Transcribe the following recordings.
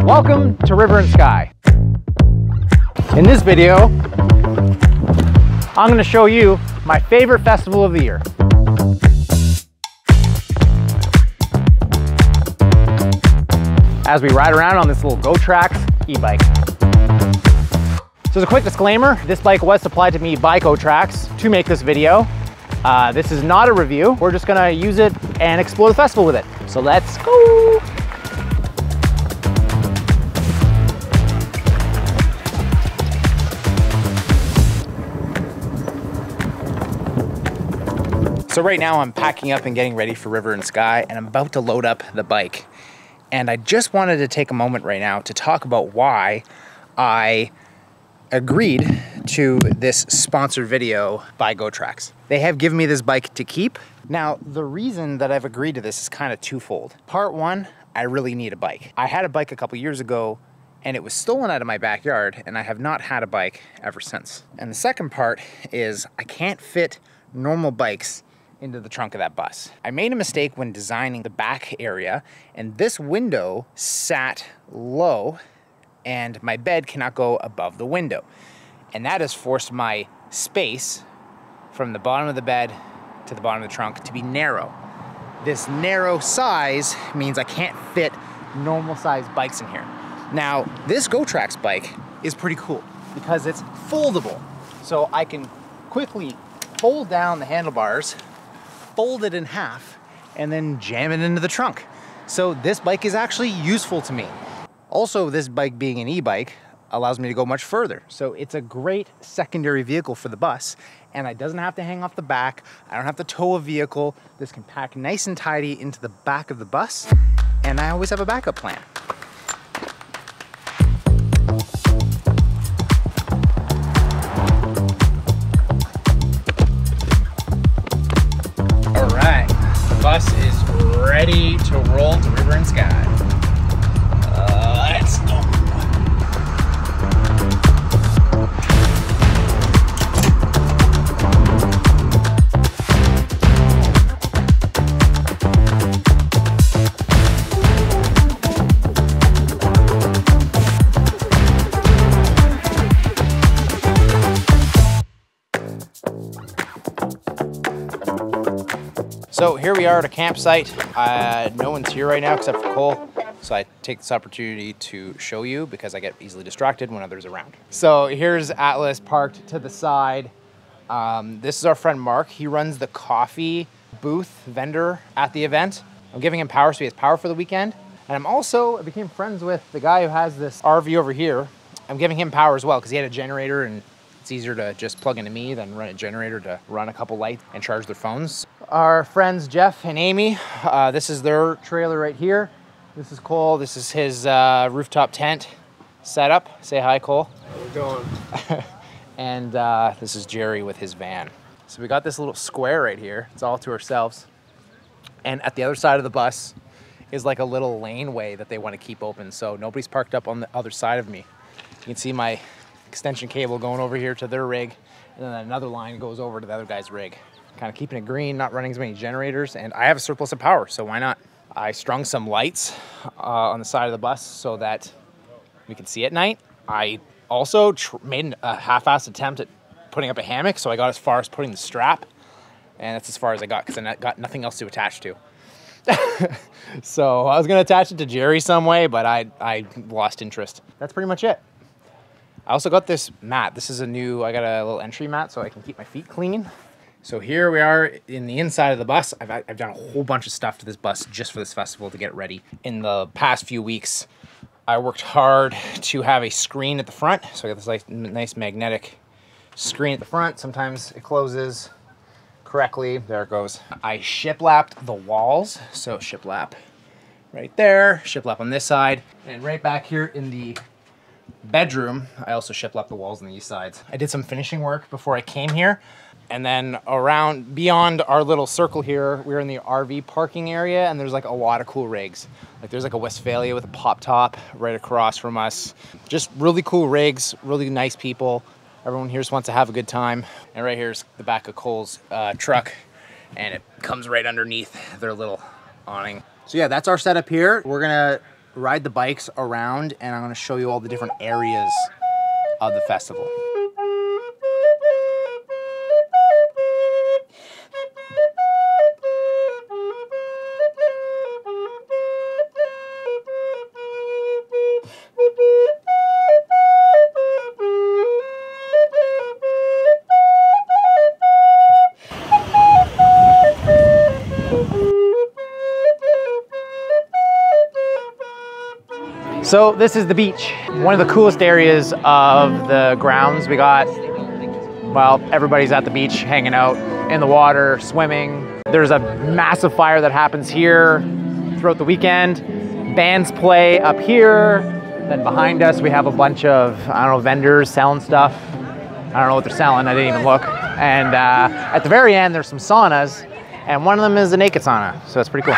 Welcome to River and Sky. In this video, I'm going to show you my favorite festival of the year. As we ride around on this little Gotrax E-Bike. So as a quick disclaimer, this bike was supplied to me by Gotrax to make this video. This is not a review. We're just going to use it and explore the festival with it. So let's go! So right now I'm packing up and getting ready for River and Sky, and I'm about to load up the bike. And I just wanted to take a moment right now to talk about why I agreed to this sponsored video by Gotrax. They have given me this bike to keep. Now, the reason that I've agreed to this is kind of twofold. Part one, I really need a bike. I had a bike a couple years ago and it was stolen out of my backyard, and I have not had a bike ever since. And the second part is I can't fit normal bikes into the trunk of that bus. I made a mistake when designing the back area, and this window sat low and my bed cannot go above the window. And that has forced my space from the bottom of the bed to the bottom of the trunk to be narrow. This narrow size means I can't fit normal sized bikes in here. Now, this Gotrax bike is pretty cool because it's foldable. So I can quickly fold down the handlebars, fold it in half, and then jam it into the trunk. So this bike is actually useful to me. Also, this bike being an e-bike allows me to go much further. So it's a great secondary vehicle for the bus, and it doesn't have to hang off the back. I don't have to tow a vehicle. This can pack nice and tidy into the back of the bus, and I always have a backup plan. Bus is ready to roll to River and Sky. Let's go. So here we are at a campsite. No one's here right now except for Cole. So I take this opportunity to show you because I get easily distracted when others are around. So here's Atlas parked to the side. This is our friend Mark. He runs the coffee booth vendor at the event. I'm giving him power so he has power for the weekend. And I became friends with the guy who has this RV over here. I'm giving him power as well because he had a generator, and it's easier to just plug into me than run a generator to run a couple lights and charge their phones. Our friends Jeff and Amy, this is their trailer right here. This is Cole. This is his rooftop tent setup. Say hi, Cole. How's it going? And this is Jerry with his van. So we got this little square right here. It's all to ourselves. And at the other side of the bus is like a little laneway that they want to keep open, so nobody's parked up on the other side of me. You can see my extension cable going over here to their rig, and then another line goes over to the other guy's rig. Kind of keeping it green, not running as many generators, and I have a surplus of power, so why not? I strung some lights on the side of the bus so that we can see at night. I also made a half-assed attempt at putting up a hammock, so I got as far as putting the strap, and that's as far as I got because I got nothing else to attach to. So I was gonna attach it to Jerry some way, but I lost interest. That's pretty much it. I also got this mat. This is I got a little entry mat so I can keep my feet clean. So here we are in the inside of the bus. I've done a whole bunch of stuff to this bus just for this festival to get it ready. In the past few weeks, I worked hard to have a screen at the front. So I got this nice magnetic screen at the front. Sometimes it closes correctly. There it goes. I shiplapped the walls. So shiplap right there, shiplap on this side, and right back here in the bedroom, I also shiplapped the walls on the east sides. I did some finishing work before I came here. And then around, beyond our little circle here, we're in the RV parking area, and there's like a lot of cool rigs. Like there's like a Westphalia with a pop top right across from us. Just really cool rigs, really nice people. Everyone here just wants to have a good time. And right here's the back of Cole's truck, and it comes right underneath their little awning. So yeah, that's our setup here. We're gonna ride the bikes around, and I'm gonna show you all the different areas of the festival. So this is the beach, one of the coolest areas of the grounds. We got, well, everybody's at the beach hanging out in the water, swimming. There's a massive fire that happens here throughout the weekend. Bands play up here. Then behind us we have a bunch of, I don't know, vendors selling stuff. I don't know what they're selling, I didn't even look. And at the very end there's some saunas, and one of them is a naked sauna, so it's pretty cool.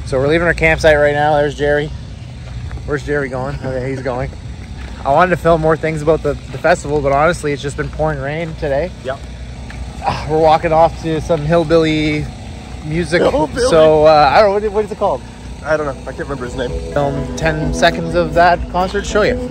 So we're leaving our campsite right now. There's Jerry. Where's Jerry going? Okay, he's going. I wanted to film more things about the festival, but honestly, it's just been pouring rain today. Yep. We're walking off to some hillbilly music. Hillbilly? So, I don't know, what is it called? I don't know. I can't remember his name. Film 10 seconds of that concert, show you.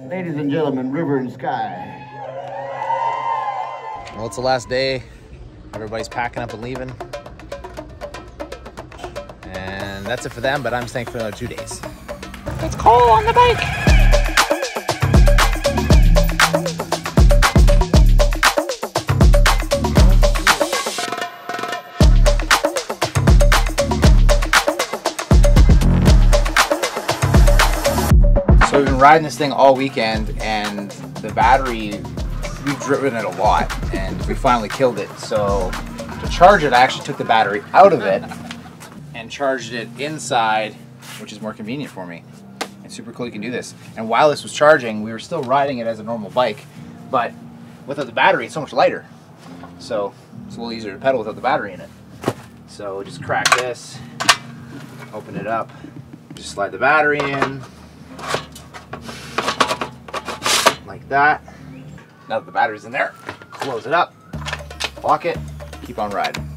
Ladies and gentlemen, river and sky. Well, it's the last day. Everybody's packing up and leaving. And that's it for them, but I'm staying for another 2 days. It's cold on the bike. So we've been riding this thing all weekend, and the battery, we've driven it a lot, and we finally killed it. So to charge it, I actually took the battery out of it and charged it inside, which is more convenient for me. It's super cool you can do this. And while this was charging, we were still riding it as a normal bike, but without the battery, it's so much lighter. So it's a little easier to pedal without the battery in it. So just crack this, open it up, just slide the battery in, like that. Now that the battery's in there, close it up, lock it, keep on riding.